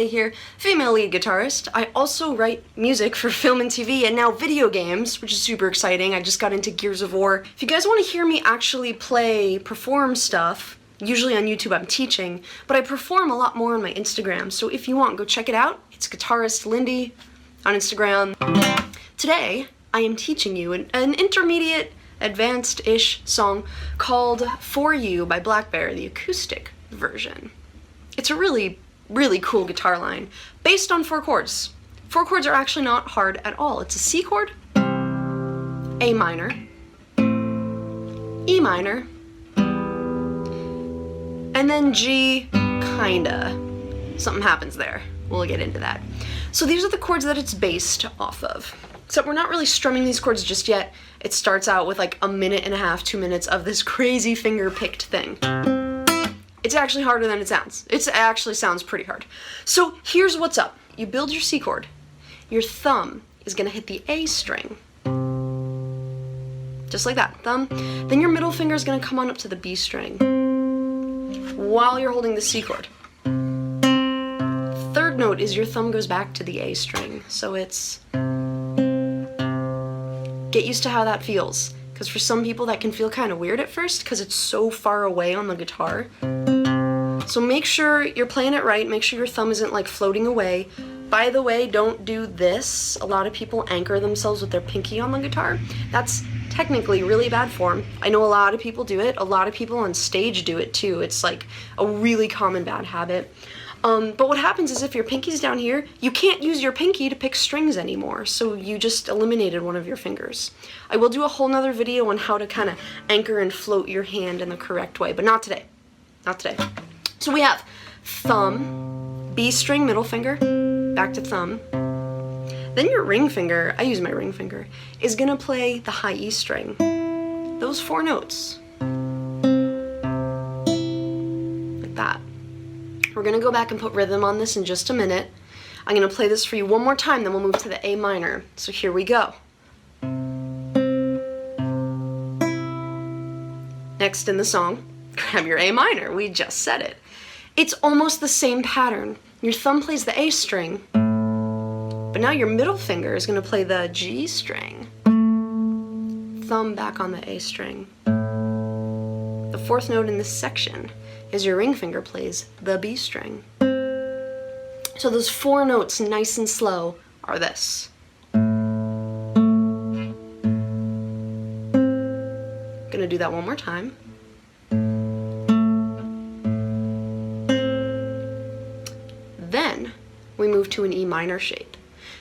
Day here, female lead guitarist. I also write music for film and TV and now video games, which is super exciting. I just got into Gears of War. If you guys want to hear me actually perform stuff, usually on YouTube I'm teaching, but I perform a lot more on my Instagram, so if you want, go check it out. It's guitarist Lindy on Instagram. Today, I am teaching you an intermediate, advanced-ish song called For You by Blackbear, the acoustic version. It's a really, really cool guitar line based on 4 chords. 4 chords are actually not hard at all. It's a C chord, A minor, E minor, and then G, kinda. Something happens there. We'll get into that. So these are the chords that it's based off of. Except we're not really strumming these chords just yet. It starts out with like a minute and a half, 2 minutes of this crazy finger-picked thing. It's actually harder than it sounds. It actually sounds pretty hard. So here's what's up. You build your C chord. Your thumb is gonna hit the A string. Just like that, thumb. Then your middle finger is gonna come on up to the B string while you're holding the C chord. Third note is your thumb goes back to the A string. So it's, get used to how that feels. Because for some people that can feel kind of weird at first because it's so far away on the guitar. So make sure you're playing it right, make sure your thumb isn't like floating away. By the way, don't do this. A lot of people anchor themselves with their pinky on the guitar. That's technically really bad form. I know a lot of people do it. A lot of people on stage do it too. It's like a really common bad habit. But what happens is if your pinky's down here, you can't use your pinky to pick strings anymore, so you just eliminated one of your fingers. I will do a whole nother video on how to kind of anchor and float your hand in the correct way, but not today. Not today. So we have thumb, B string, middle finger, back to thumb. Then your ring finger, I use my ring finger, is gonna play the high E string. Those 4 notes. Like that. We're gonna go back and put rhythm on this in just a minute. I'm gonna play this for you one more time, then we'll move to the A minor. So here we go. Next in the song, grab your A minor. We just said it. It's almost the same pattern. Your thumb plays the A string, but now your middle finger is gonna play the G string. Thumb back on the A string. The 4th note in this section is your ring finger plays the B string. So those 4 notes, nice and slow, are this. Gonna do that one more time. Then we move to an E minor shape.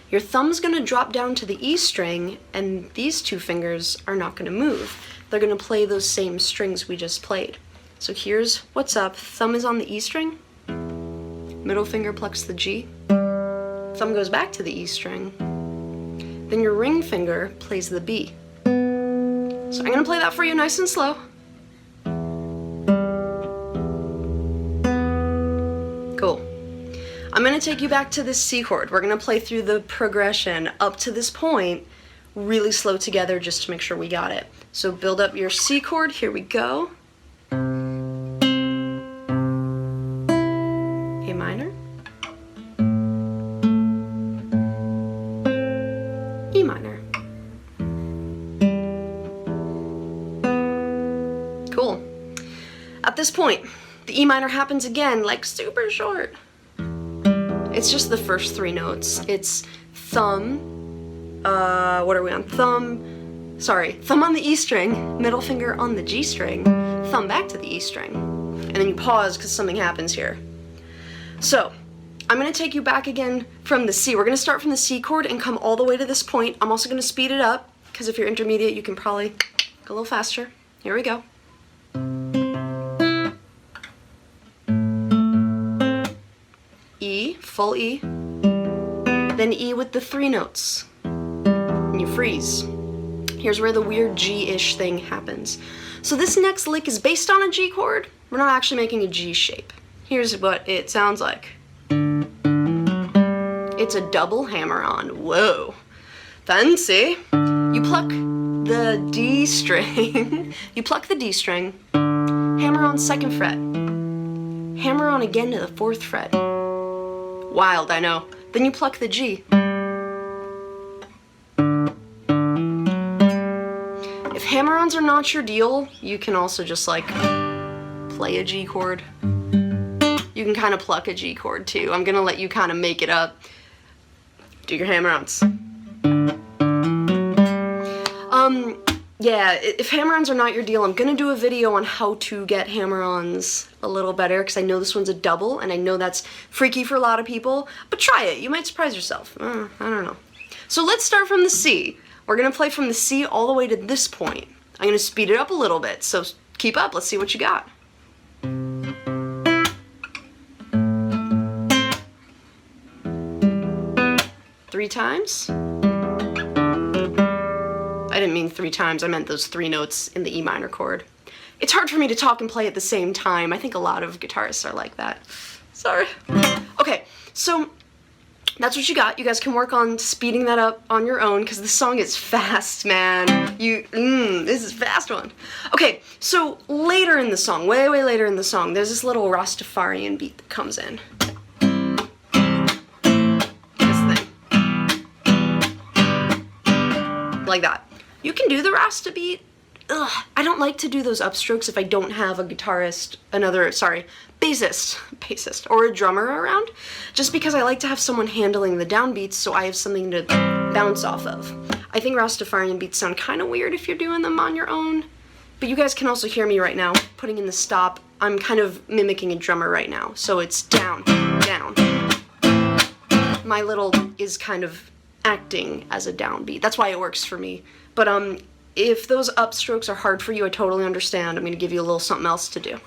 Your thumb's gonna drop down to the E string, and these 2 fingers are not gonna move. They're gonna play those same strings we just played. So here's what's up. Thumb is on the E string, middle finger plucks the G, thumb goes back to the E string, then your ring finger plays the B. So I'm gonna play that for you nice and slow. Cool. I'm gonna take you back to this C chord. We're gonna play through the progression up to this point, really slow together just to make sure we got it. So build up your C chord, here we go. A minor, E minor. Cool. At this point, the E minor happens again, like super short. It's just the first 3 notes. It's thumb, what are we on? Thumb on the E string, middle finger on the G string, thumb back to the E string. And then you pause because something happens here. So, I'm gonna take you back again from the C. We're gonna start from the C chord and come all the way to this point. I'm also gonna speed it up, because if you're intermediate, you can probably go a little faster. Here we go. E, full E, then E with the 3 notes, and you freeze. Here's where the weird G-ish thing happens. So this next lick is based on a G chord. We're not actually making a G shape. Here's what it sounds like. It's a double hammer-on. Whoa, fancy. You pluck the D string, you pluck the D string, hammer on 2nd fret, hammer on again to the 4th fret, Wild, I know. Then you pluck the G. If hammer-ons are not your deal, you can also just like play a G chord. You can kind of pluck a G chord too. I'm gonna let you kind of make it up. Do your hammer-ons. Yeah, if hammer-ons are not your deal, I'm gonna do a video on how to get hammer-ons a little better, because I know this one's a double, and I know that's freaky for a lot of people, but try it. You might surprise yourself. I don't know. So let's start from the C. We're gonna play from the C all the way to this point. I'm gonna speed it up a little bit, so keep up. Let's see what you got. 3 times. I didn't mean 3 times, I meant those 3 notes in the E minor chord. It's hard for me to talk and play at the same time. I think a lot of guitarists are like that. Sorry. Okay, so that's what you got. You guys can work on speeding that up on your own, because this song is fast, man. This is a fast one. Okay, so later in the song, way later in the song, there's this little Rastafarian beat that comes in. This thing. Like that. You can do the Rasta beat. I don't like to do those upstrokes if I don't have a guitarist, bassist, or a drummer around, just because I like to have someone handling the downbeats so I have something to bounce off of. I think Rastafarian beats sound kind of weird if you're doing them on your own, but you guys can also hear me right now, putting in the stop. I'm kind of mimicking a drummer right now, so it's down, down. My little is kind of acting as a downbeat. That's why it works for me. But if those upstrokes are hard for you, I totally understand. I'm going to give you a little something else to do.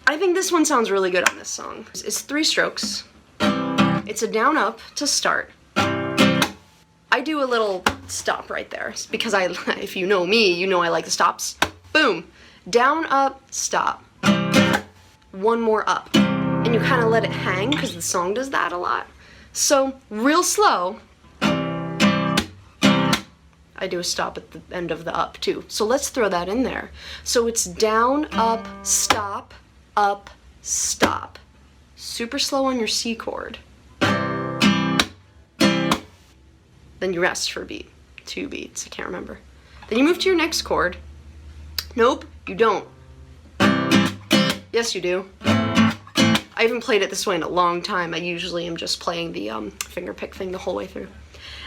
I think this one sounds really good on this song. It's 3 strokes. It's a down up to start. I do a little stop right there because if you know me, you know I like the stops. Boom. Down, up, stop. 1 more up. And you kind of let it hang because the song does that a lot. So real slow. I do a stop at the end of the up too. So let's throw that in there. So it's down, up, stop, up, stop. Super slow on your C chord. Then you rest for a beat. 2 beats, I can't remember. Then you move to your next chord. Nope, you don't. Yes, you do. I haven't played it this way in a long time. I usually am just playing the finger pick thing the whole way through.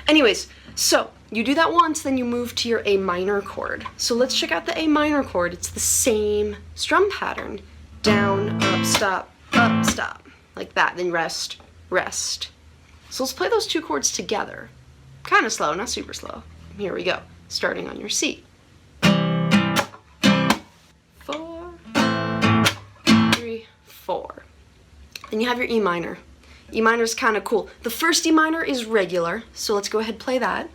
Anyways, so you do that once, then you move to your A minor chord. So let's check out the A minor chord. It's the same strum pattern. Down, up, stop, like that. Then rest, rest. So let's play those 2 chords together. Kind of slow, not super slow. Here we go, starting on your C. 4, 3, 4. Then you have your E minor. E minor is kind of cool. The first E minor is regular, so let's go ahead and play that.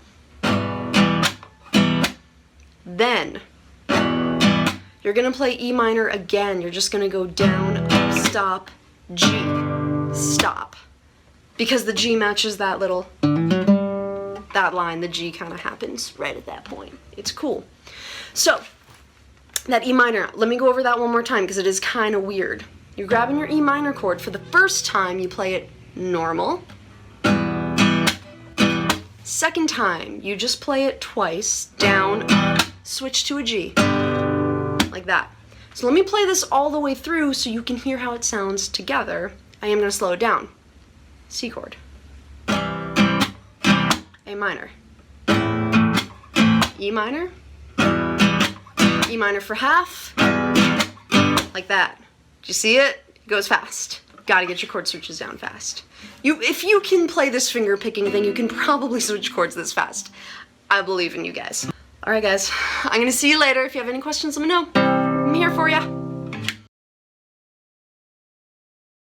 Then, you're going to play E minor again. You're just going to go down, up, stop, G, stop. Because the G matches that little, that line, the G kind of happens right at that point. It's cool. So, that E minor, let me go over that one more time because it is kind of weird. You're grabbing your E minor chord. For the first time, you play it normal. Second time, you just play it twice, down, up, switch to a G, like that. So let me play this all the way through so you can hear how it sounds together. I am going to slow it down. C chord, A minor, E minor, E minor for half, like that. Do you see it? It goes fast. Gotta get your chord switches down fast. If you can play this finger picking thing, you can probably switch chords this fast. I believe in you guys. Alright guys, I'm gonna see you later. If you have any questions, let me know. I'm here for ya.